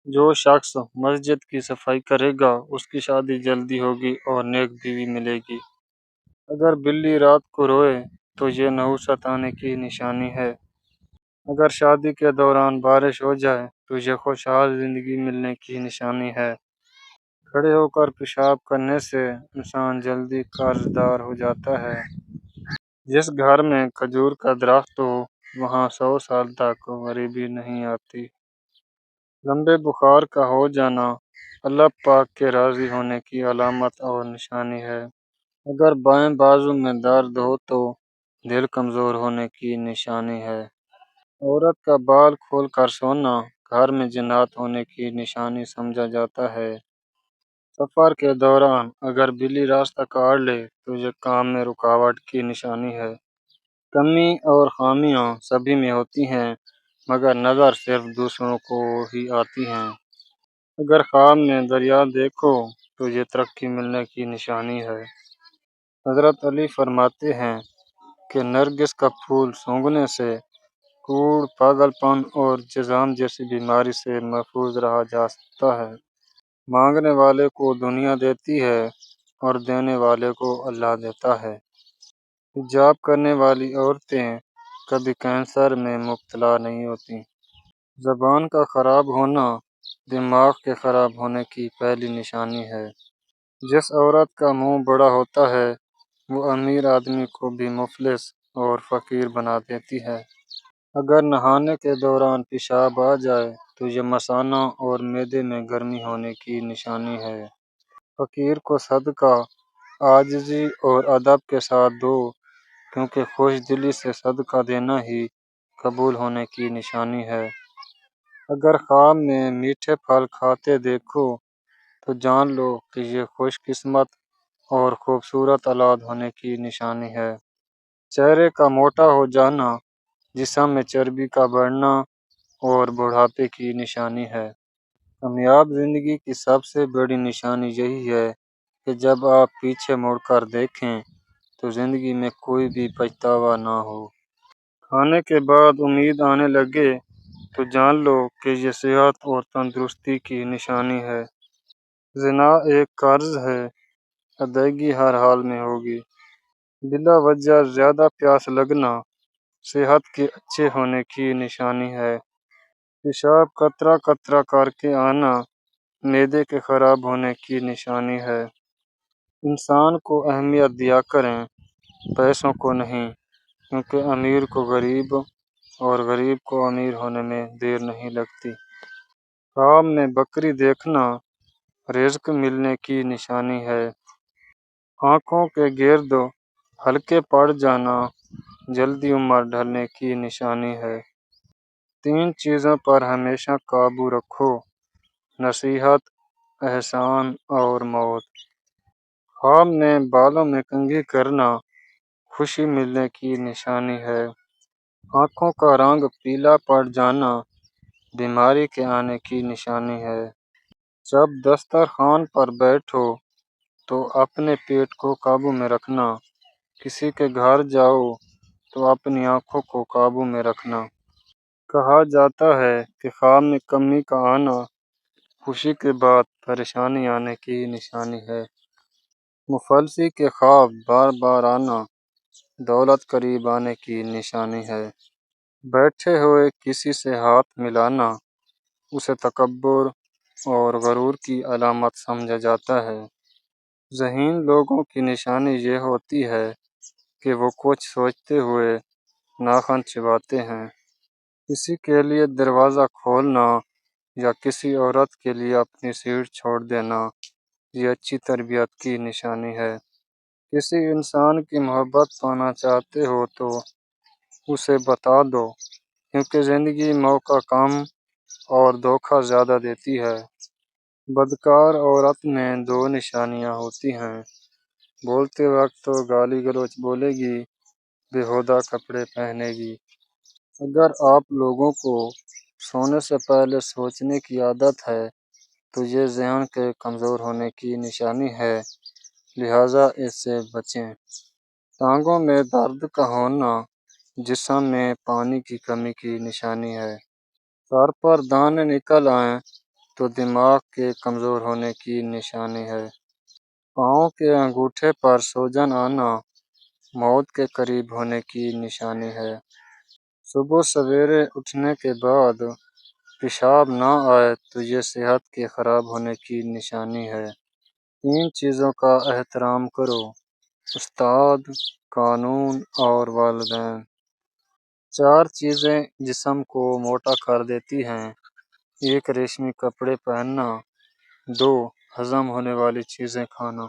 جو شخص مسجد کی صفائی کرے گا اس کی شادی جلدی ہوگی اور نیک بیوی ملے گی۔ اگر بلی رات کو روئے تو یہ نحوست آنے کی نشانی ہے۔ اگر شادی کے دوران بارش ہو جائے تو یہ خوشحال زندگی ملنے کی نشانی ہے۔ کھڑے ہو کر پیشاب کرنے سے انسان جلدی قرض دار ہو جاتا ہے۔ جس گھر میں کھجور کا درخت ہو وہاں 100 سال تک غریبی نہیں آتی۔ لمبے بخار کا ہو جانا اللہ پاک کے راضی ہونے کی علامت اور نشانی ہے۔ اگر بائیں بازو میں درد ہو تو دل کمزور ہونے کی نشانی ہے۔ عورت کا بال کھول کر سونا گھر میں جنات ہونے کی نشانی سمجھا جاتا ہے۔ سفر کے دوران اگر بلی راستہ کاٹ لے تو یہ کام میں رکاوٹ کی نشانی ہے۔ کمی اور خامیاں سبھی میں ہوتی ہیں مگر نظر صرف دوسروں کو ہی آتی ہیں۔ اگر خواب میں دریا دیکھو تو یہ ترقی ملنے کی نشانی ہے۔ حضرت علی فرماتے ہیں کہ نرگس کا پھول سونگھنے سے کوڑ، پاگل پن اور جذام جیسی بیماری سے محفوظ رہا جا سکتا ہے۔ مانگنے والے کو دنیا دیتی ہے اور دینے والے کو اللہ دیتا ہے۔ حجاب کرنے والی عورتیں کبھی کینسر میں مبتلا نہیں ہوتیں۔ زبان کا خراب ہونا دماغ کے خراب ہونے کی پہلی نشانی ہے۔ جس عورت کا منہ بڑا ہوتا ہے وہ امیر آدمی کو بھی مفلس اور فقیر بنا دیتی ہے۔ اگر نہانے کے دوران پیشاب آ جائے تو یہ مثانہ اور معدے میں گرمی ہونے کی نشانی ہے۔ فقیر کو صدقہ عاجزی اور ادب کے ساتھ دو کیونکہ خوش دلی سے صدقہ دینا ہی قبول ہونے کی نشانی ہے۔ اگر خواب میں میٹھے پھل کھاتے دیکھو تو جان لو کہ یہ خوش قسمت اور خوبصورت اولاد ہونے کی نشانی ہے۔ چہرے کا موٹا ہو جانا جسم میں چربی کا بڑھنا اور بڑھاپے کی نشانی ہے۔ کامیاب زندگی کی سب سے بڑی نشانی یہی ہے کہ جب آپ پیچھے مڑ کر دیکھیں تو زندگی میں کوئی بھی پچھتاوا نہ ہو۔ کھانے کے بعد امید آنے لگے تو جان لو کہ یہ صحت اور تندرستی کی نشانی ہے۔ زنا ایک قرض ہے، ادائیگی ہر حال میں ہوگی۔ بلا وجہ زیادہ پیاس لگنا صحت کے اچھے ہونے کی نشانی ہے۔ پیشاب قطرہ قطرہ کر کے آنا معدے کے خراب ہونے کی نشانی ہے۔ انسان کو اہمیت دیا کریں، پیسوں کو نہیں، کیونکہ امیر کو غریب اور غریب کو امیر ہونے میں دیر نہیں لگتی۔ خواب میں بکری دیکھنا رزق ملنے کی نشانی ہے۔ آنکھوں کے گرد ہلکے پڑ جانا جلدی عمر ڈھلنے کی نشانی ہے۔ 3 چیزوں پر ہمیشہ قابو رکھو: نصیحت، احسان اور موت۔ خواب میں بالوں میں کنگھی کرنا خوشی ملنے کی نشانی ہے۔ آنکھوں کا رنگ پیلا پڑ جانا بیماری کے آنے کی نشانی ہے۔ جب دسترخوان پر بیٹھو تو اپنے پیٹ کو قابو میں رکھنا۔ کسی کے گھر جاؤ تو اپنی آنکھوں کو قابو میں رکھنا۔ کہا جاتا ہے کہ خواب میں کمی کا آنا خوشی کے بعد پریشانی آنے کی نشانی ہے۔ مفلسی کے خواب بار بار آنا دولت قریب آنے کی نشانی ہے۔ بیٹھے ہوئے کسی سے ہاتھ ملانا اسے تکبر اور غرور کی علامت سمجھا جاتا ہے۔ ذہین لوگوں کی نشانی یہ ہوتی ہے کہ وہ کچھ سوچتے ہوئے ناخن چباتے ہیں۔ کسی کے لیے دروازہ کھولنا یا کسی عورت کے لیے اپنی سیٹ چھوڑ دینا یہ اچھی تربیت کی نشانی ہے۔ کسی انسان کی محبت پانا چاہتے ہو تو اسے بتا دو کیونکہ زندگی موقع کم اور دھوکہ زیادہ دیتی ہے۔ بدکار عورت میں 2 نشانیاں ہوتی ہیں: بولتے وقت تو گالی گلوچ بولے گی، بیہودہ کپڑے پہنے گی۔ اگر آپ لوگوں کو سونے سے پہلے سوچنے کی عادت ہے تو یہ ذہن کے کمزور ہونے کی نشانی ہے، لہذا اس سے بچیں۔ ٹانگوں میں درد کا ہونا جسم میں پانی کی کمی کی نشانی ہے۔ سر پر دانے نکل آئیں تو دماغ کے کمزور ہونے کی نشانی ہے۔ پاؤں کے انگوٹھے پر سوجن آنا موت کے قریب ہونے کی نشانی ہے۔ صبح سویرے اٹھنے کے بعد پیشاب نہ آئے تو یہ صحت کے خراب ہونے کی نشانی ہے۔ 3 چیزوں کا احترام کرو: استاد، قانون اور والدین۔ 4 چیزیں جسم کو موٹا کر دیتی ہیں: 1 ریشمی کپڑے پہننا، 2 ہضم ہونے والی چیزیں کھانا،